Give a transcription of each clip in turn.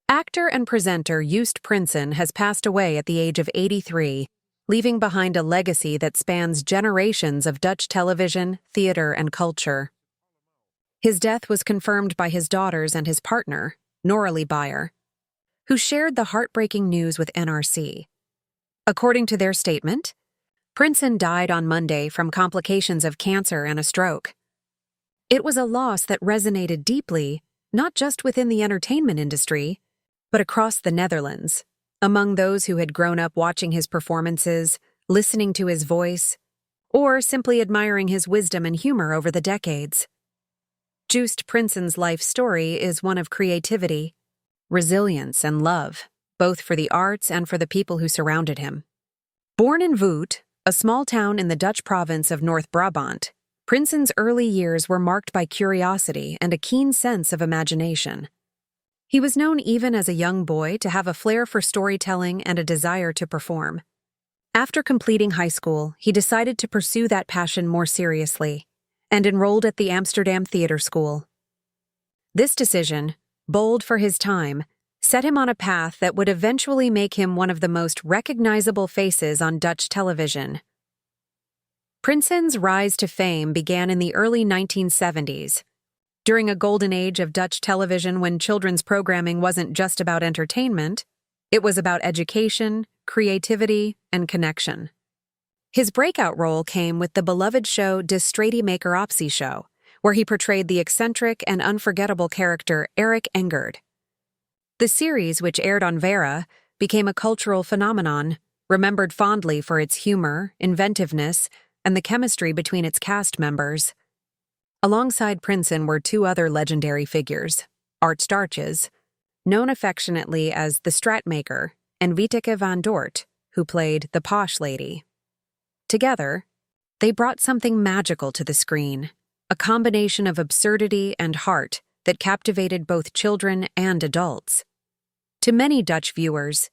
Actor and presenter Joost Prinsen has passed away at the age of 83, leaving behind a legacy that spans generations of Dutch television, theater, and culture. His death was confirmed by his daughters and his partner, Noralie Beyer, who shared the heartbreaking news with NRC. According to their statement, Prinsen died on Monday from complications of cancer and a stroke. It was a loss that resonated deeply, not just within the entertainment industry, but across the Netherlands, among those who had grown up watching his performances, listening to his voice, or simply admiring his wisdom and humor over the decades. Joost Prinsen's life story is one of creativity, resilience, and love, both for the arts and for the people who surrounded him. Born in Voet, a small town in the Dutch province of North Brabant, Prinsen's early years were marked by curiosity and a keen sense of imagination. He was known even as a young boy to have a flair for storytelling and a desire to perform. After completing high school, he decided to pursue that passion more seriously and enrolled at the Amsterdam Theatre School. This decision, bold for his time, set him on a path that would eventually make him one of the most recognizable faces on Dutch television. Prinsen's rise to fame began in the early 1970s, during a golden age of Dutch television when children's programming wasn't just about entertainment, it was about education, creativity, and connection. His breakout role came with the beloved show De Straatmaker Optie Show, where he portrayed the eccentric and unforgettable character Erik Engert. The series, which aired on Vera, became a cultural phenomenon, remembered fondly for its humor, inventiveness, and the chemistry between its cast members. Alongside Prinsen were two other legendary figures, Art Starches, known affectionately as the Straatmaker, and Wieteke van Dort, who played the Posh Lady. Together, they brought something magical to the screen, a combination of absurdity and heart that captivated both children and adults. To many Dutch viewers,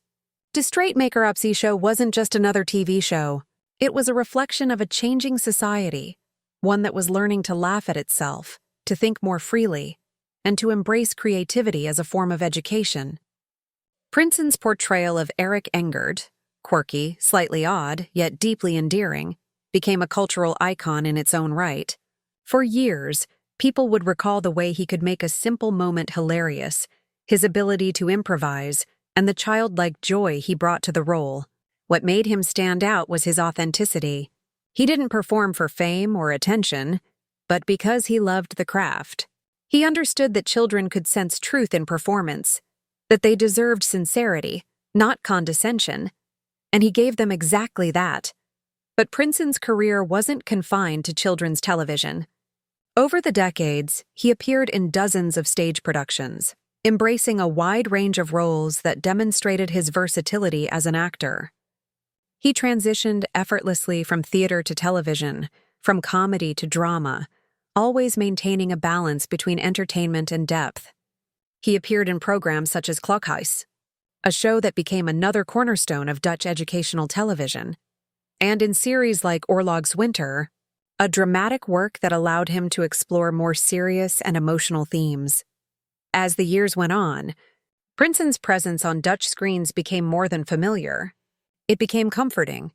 De Straatmaker Optie Show wasn't just another TV show. It was a reflection of a changing society, one that was learning to laugh at itself, to think more freely, and to embrace creativity as a form of education. Prinsen's portrayal of Erik Engert, quirky, slightly odd, yet deeply endearing, became a cultural icon in its own right. For years, people would recall the way he could make a simple moment hilarious, his ability to improvise, and the childlike joy he brought to the role. What made him stand out was his authenticity. He didn't perform for fame or attention, but because he loved the craft. He understood that children could sense truth in performance, that they deserved sincerity, not condescension, and he gave them exactly that. But Prinsen's career wasn't confined to children's television. Over the decades, he appeared in dozens of stage productions, embracing a wide range of roles that demonstrated his versatility as an actor. He transitioned effortlessly from theater to television, from comedy to drama, always maintaining a balance between entertainment and depth. He appeared in programs such as Klokhuis, a show that became another cornerstone of Dutch educational television, and in series like Oorlogs Winter, a dramatic work that allowed him to explore more serious and emotional themes. As the years went on, Prinsen's presence on Dutch screens became more than familiar. It became comforting.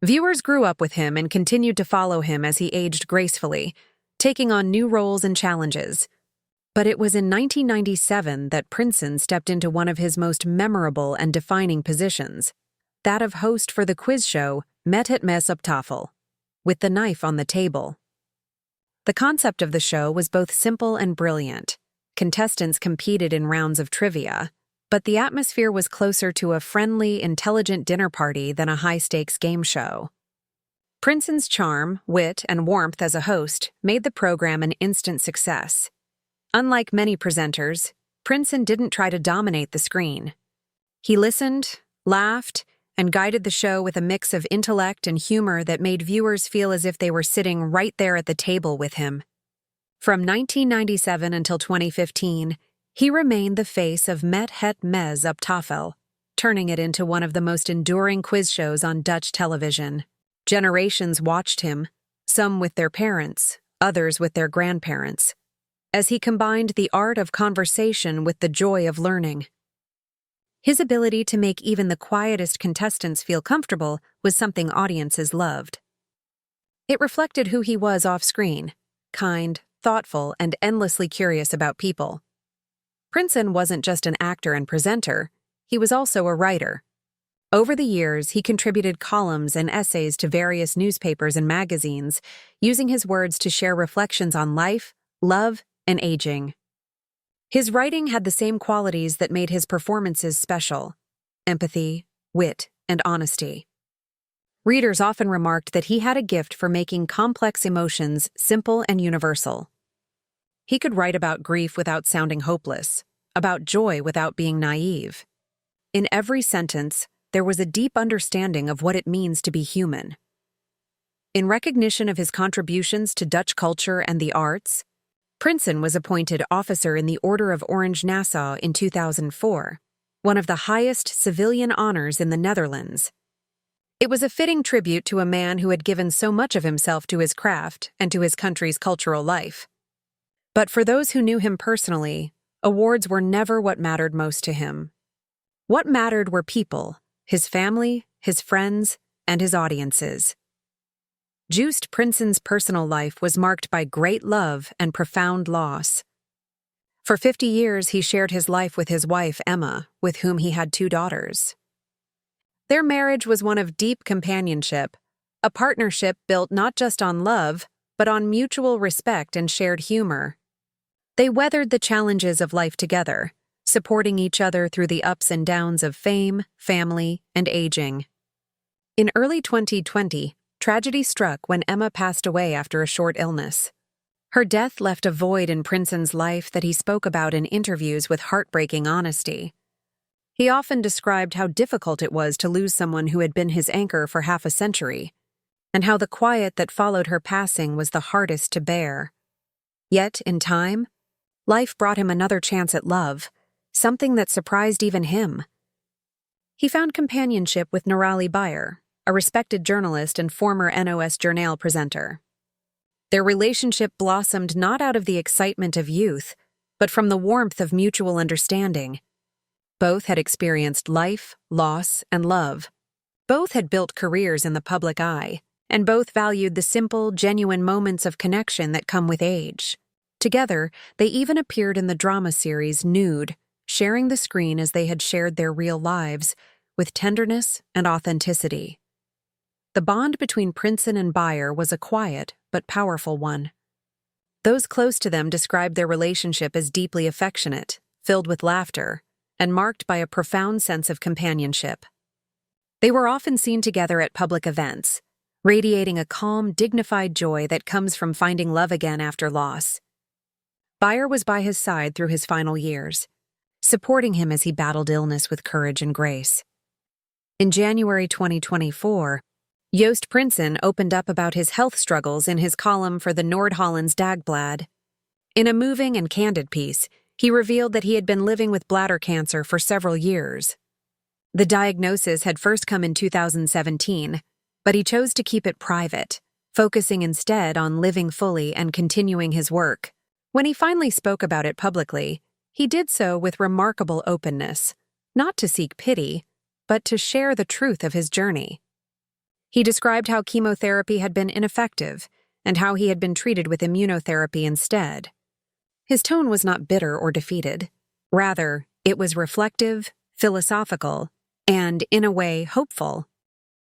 Viewers grew up with him and continued to follow him as he aged gracefully, taking on new roles and challenges. But it was in 1997 that Prinsen stepped into one of his most memorable and defining positions, that of host for the quiz show Met het Mes op tafel, with the knife on the table. The concept of the show was both simple and brilliant. Contestants competed in rounds of trivia, but the atmosphere was closer to a friendly, intelligent dinner party than a high-stakes game show. Prinsen's charm, wit, and warmth as a host made the program an instant success. Unlike many presenters, Prinsen didn't try to dominate the screen. He listened, laughed, and guided the show with a mix of intellect and humor that made viewers feel as if they were sitting right there at the table with him. From 1997 until 2015, he remained the face of Met het Mes op tafel, turning it into one of the most enduring quiz shows on Dutch television. Generations watched him, some with their parents, others with their grandparents, as he combined the art of conversation with the joy of learning. His ability to make even the quietest contestants feel comfortable was something audiences loved. It reflected who he was off-screen: kind, thoughtful, and endlessly curious about people. Prinsen wasn't just an actor and presenter, he was also a writer. Over the years, he contributed columns and essays to various newspapers and magazines, using his words to share reflections on life, love, and aging. His writing had the same qualities that made his performances special: empathy, wit, and honesty. Readers often remarked that he had a gift for making complex emotions simple and universal. He could write about grief without sounding hopeless, about joy without being naive. In every sentence, there was a deep understanding of what it means to be human. In recognition of his contributions to Dutch culture and the arts, Prinsen was appointed Officer in the Order of Orange-Nassau in 2004, one of the highest civilian honors in the Netherlands. It was a fitting tribute to a man who had given so much of himself to his craft and to his country's cultural life. But for those who knew him personally, awards were never what mattered most to him. What mattered were people: his family, his friends, and his audiences. Joost Prinsen's personal life was marked by great love and profound loss. For 50 years, he shared his life with his wife, Emma, with whom he had 2 daughters. Their marriage was one of deep companionship, a partnership built not just on love, but on mutual respect and shared humor. They weathered the challenges of life together, supporting each other through the ups and downs of fame, family, and aging. In early 2020, tragedy struck when Emma passed away after a short illness. Her death left a void in Prinsen's life that he spoke about in interviews with heartbreaking honesty. He often described how difficult it was to lose someone who had been his anchor for half a century, and how the quiet that followed her passing was the hardest to bear. Yet, in time, life brought him another chance at love, something that surprised even him. He found companionship with Noralie Beyer, a respected journalist and former NOS Journaal presenter. Their relationship blossomed not out of the excitement of youth, but from the warmth of mutual understanding. Both had experienced life, loss, and love. Both had built careers in the public eye, and both valued the simple, genuine moments of connection that come with age. Together, they even appeared in the drama series Nude, sharing the screen as they had shared their real lives, with tenderness and authenticity. The bond between Prinsen and Beyer was a quiet but powerful one. Those close to them described their relationship as deeply affectionate, filled with laughter, and marked by a profound sense of companionship. They were often seen together at public events, radiating a calm, dignified joy that comes from finding love again after loss. Beyer was by his side through his final years, supporting him as he battled illness with courage and grace. In January 2024, Joost Prinsen opened up about his health struggles in his column for the Noord-Hollands Dagblad. In a moving and candid piece, he revealed that he had been living with bladder cancer for several years. The diagnosis had first come in 2017, but he chose to keep it private, focusing instead on living fully and continuing his work. When he finally spoke about it publicly, he did so with remarkable openness, not to seek pity, but to share the truth of his journey. He described how chemotherapy had been ineffective and how he had been treated with immunotherapy instead. His tone was not bitter or defeated. Rather, it was reflective, philosophical, and, in a way, hopeful.